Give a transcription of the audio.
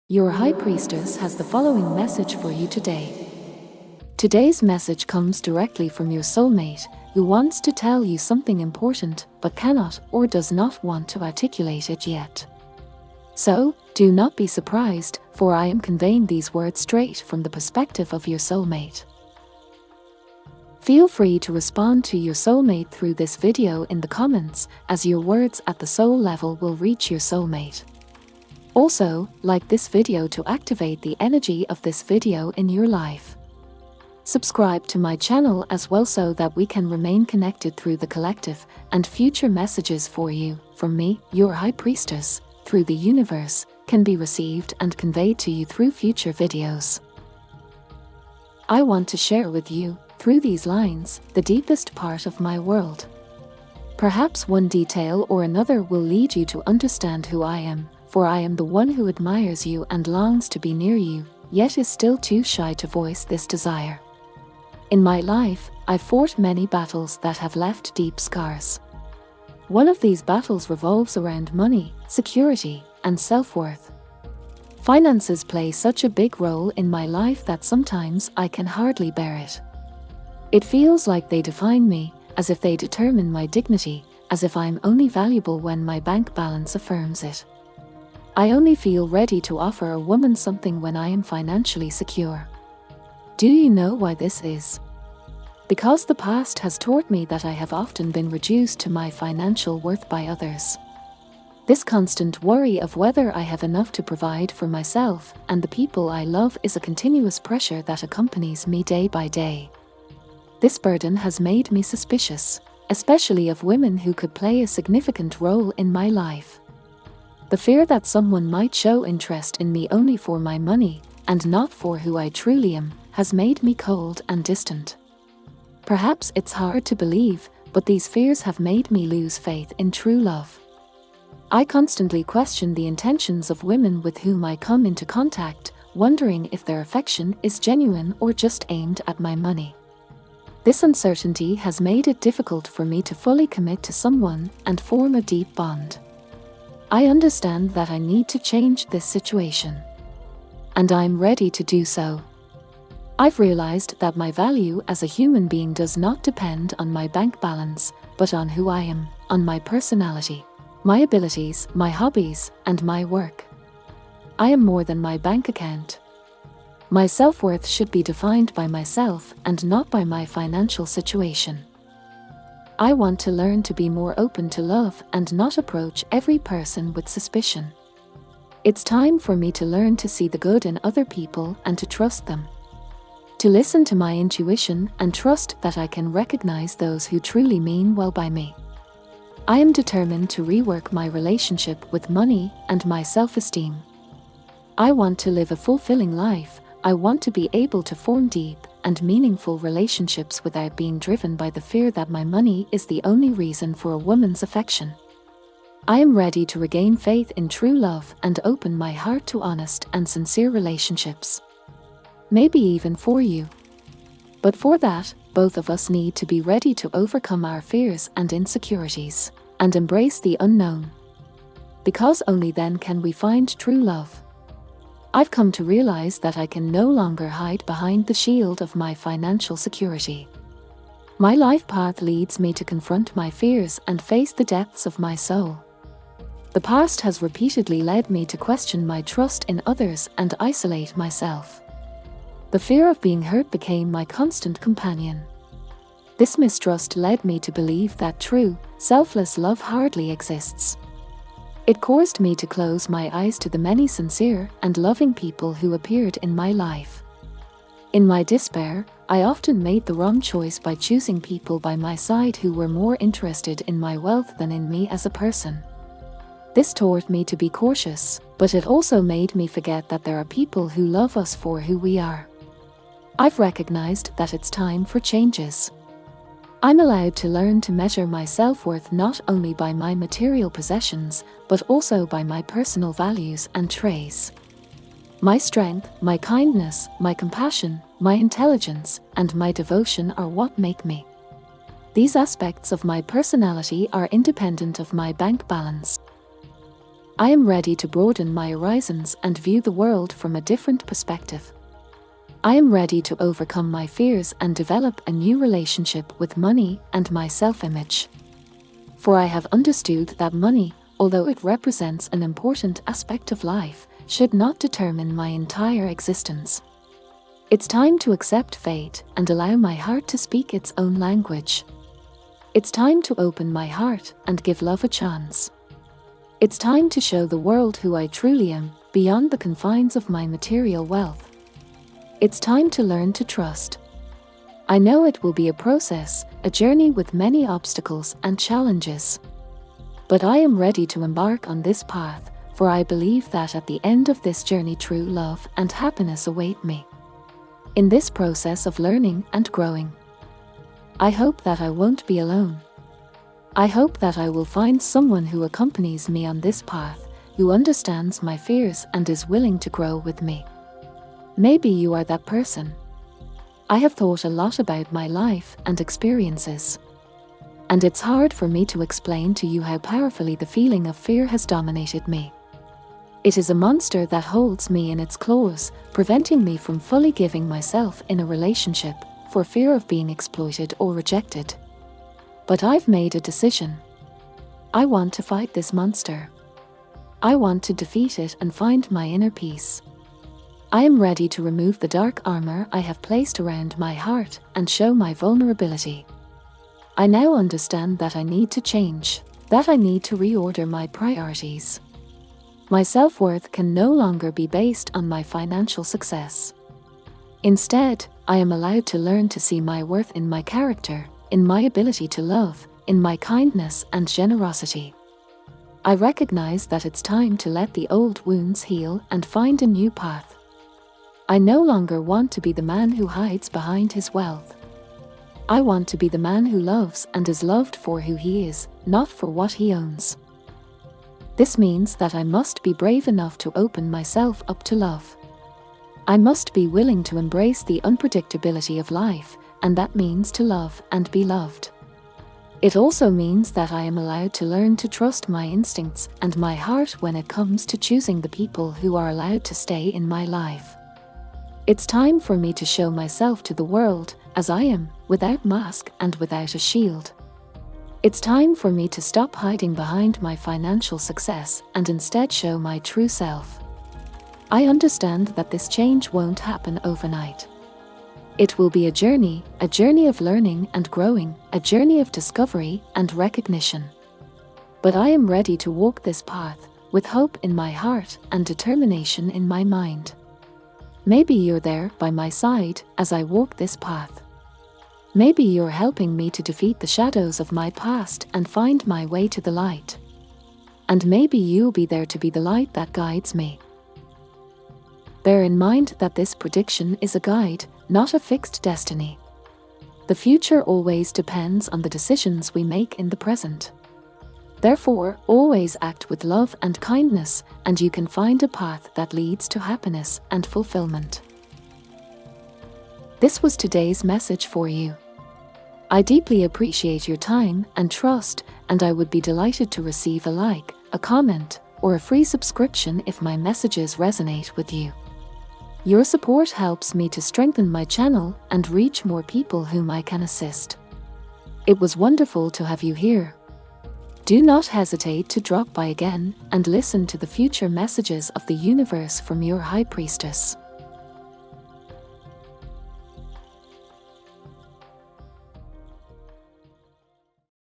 Your High Priestess has the following message for you today. Today's message comes directly from your soulmate, who wants to tell you something important but cannot or does not want to articulate it yet. So, do not be surprised, for I am conveying these words straight from the perspective of your soulmate. Feel free to respond to your soulmate through this video in the comments, as your words at the soul level will reach your soulmate. Also, like this video to activate the energy of this video in your life. Subscribe to my channel as well so that we can remain connected through the collective, and future messages for you, from me, your High Priestess, through the universe, can be received and conveyed to you through future videos. I want to share with you, through these lines, the deepest part of my world. Perhaps one detail or another will lead you to understand who I am, for I am the one who admires you and longs to be near you, yet is still too shy to voice this desire. In my life, I've fought many battles that have left deep scars. One of these battles revolves around money, security, and self-worth. Finances play such a big role in my life that sometimes I can hardly bear it. It feels like they define me, as if they determine my dignity, as if I'm only valuable when my bank balance affirms it. I only feel ready to offer a woman something when I am financially secure. Do you know why this is? Because the past has taught me that I have often been reduced to my financial worth by others. This constant worry of whether I have enough to provide for myself and the people I love is a continuous pressure that accompanies me day by day. This burden has made me suspicious, especially of women who could play a significant role in my life. The fear that someone might show interest in me only for my money, and not for who I truly am, has made me cold and distant. Perhaps it's hard to believe, but these fears have made me lose faith in true love. I constantly question the intentions of women with whom I come into contact, wondering if their affection is genuine or just aimed at my money. This uncertainty has made it difficult for me to fully commit to someone and form a deep bond. I understand that I need to change this situation. And I'm ready to do so. I've realized that my value as a human being does not depend on my bank balance, but on who I am, on my personality, my abilities, my hobbies, and my work. I am more than my bank account. My self-worth should be defined by myself and not by my financial situation. I want to learn to be more open to love and not approach every person with suspicion. It's time for me to learn to see the good in other people and to trust them. To listen to my intuition and trust that I can recognize those who truly mean well by me. I am determined to rework my relationship with money and my self-esteem. I want to live a fulfilling life. I want to be able to form deep and meaningful relationships without being driven by the fear that my money is the only reason for a woman's affection. I am ready to regain faith in true love and open my heart to honest and sincere relationships. Maybe even for you. But for that, both of us need to be ready to overcome our fears and insecurities, and embrace the unknown. Because only then can we find true love. I've come to realize that I can no longer hide behind the shield of my financial security. My life path leads me to confront my fears and face the depths of my soul. The past has repeatedly led me to question my trust in others and isolate myself. The fear of being hurt became my constant companion. This mistrust led me to believe that true, selfless love hardly exists. It caused me to close my eyes to the many sincere and loving people who appeared in my life. In my despair, I often made the wrong choice by choosing people by my side who were more interested in my wealth than in me as a person. This taught me to be cautious, but it also made me forget that there are people who love us for who we are. I've recognized that it's time for changes. I'm allowed to learn to measure my self-worth not only by my material possessions, but also by my personal values and traits. My strength, my kindness, my compassion, my intelligence, and my devotion are what make me. These aspects of my personality are independent of my bank balance. I am ready to broaden my horizons and view the world from a different perspective. I am ready to overcome my fears and develop a new relationship with money and my self-image. For I have understood that money, although it represents an important aspect of life, should not determine my entire existence. It's time to accept fate and allow my heart to speak its own language. It's time to open my heart and give love a chance. It's time to show the world who I truly am, beyond the confines of my material wealth. It's time to learn to trust. I know it will be a process, a journey with many obstacles and challenges. But I am ready to embark on this path, for I believe that at the end of this journey true love and happiness await me. In this process of learning and growing, I hope that I won't be alone. I hope that I will find someone who accompanies me on this path, who understands my fears and is willing to grow with me. Maybe you are that person. I have thought a lot about my life and experiences. And it's hard for me to explain to you how powerfully the feeling of fear has dominated me. It is a monster that holds me in its claws, preventing me from fully giving myself in a relationship, for fear of being exploited or rejected. But I've made a decision. I want to fight this monster. I want to defeat it and find my inner peace. I am ready to remove the dark armor I have placed around my heart and show my vulnerability. I now understand that I need to change, that I need to reorder my priorities. My self-worth can no longer be based on my financial success. Instead, I am allowed to learn to see my worth in my character, in my ability to love, in my kindness and generosity. I recognize that it's time to let the old wounds heal and find a new path. I no longer want to be the man who hides behind his wealth. I want to be the man who loves and is loved for who he is, not for what he owns. This means that I must be brave enough to open myself up to love. I must be willing to embrace the unpredictability of life, and that means to love and be loved. It also means that I am allowed to learn to trust my instincts and my heart when it comes to choosing the people who are allowed to stay in my life. It's time for me to show myself to the world as I am, without mask and without a shield. It's time for me to stop hiding behind my financial success and instead show my true self. I understand that this change won't happen overnight. It will be a journey of learning and growing, a journey of discovery and recognition. But I am ready to walk this path, with hope in my heart and determination in my mind. Maybe you're there by my side as I walk this path. Maybe you're helping me to defeat the shadows of my past and find my way to the light. And maybe you'll be there to be the light that guides me. Bear in mind that this prediction is a guide, not a fixed destiny. The future always depends on the decisions we make in the present. Therefore, always act with love and kindness, and you can find a path that leads to happiness and fulfillment. This was today's message for you. I deeply appreciate your time and trust, and I would be delighted to receive a like, a comment, or a free subscription if my messages resonate with you. Your support helps me to strengthen my channel and reach more people whom I can assist. It was wonderful to have you here. Do not hesitate to drop by again and listen to the future messages of the universe from your High Priestess.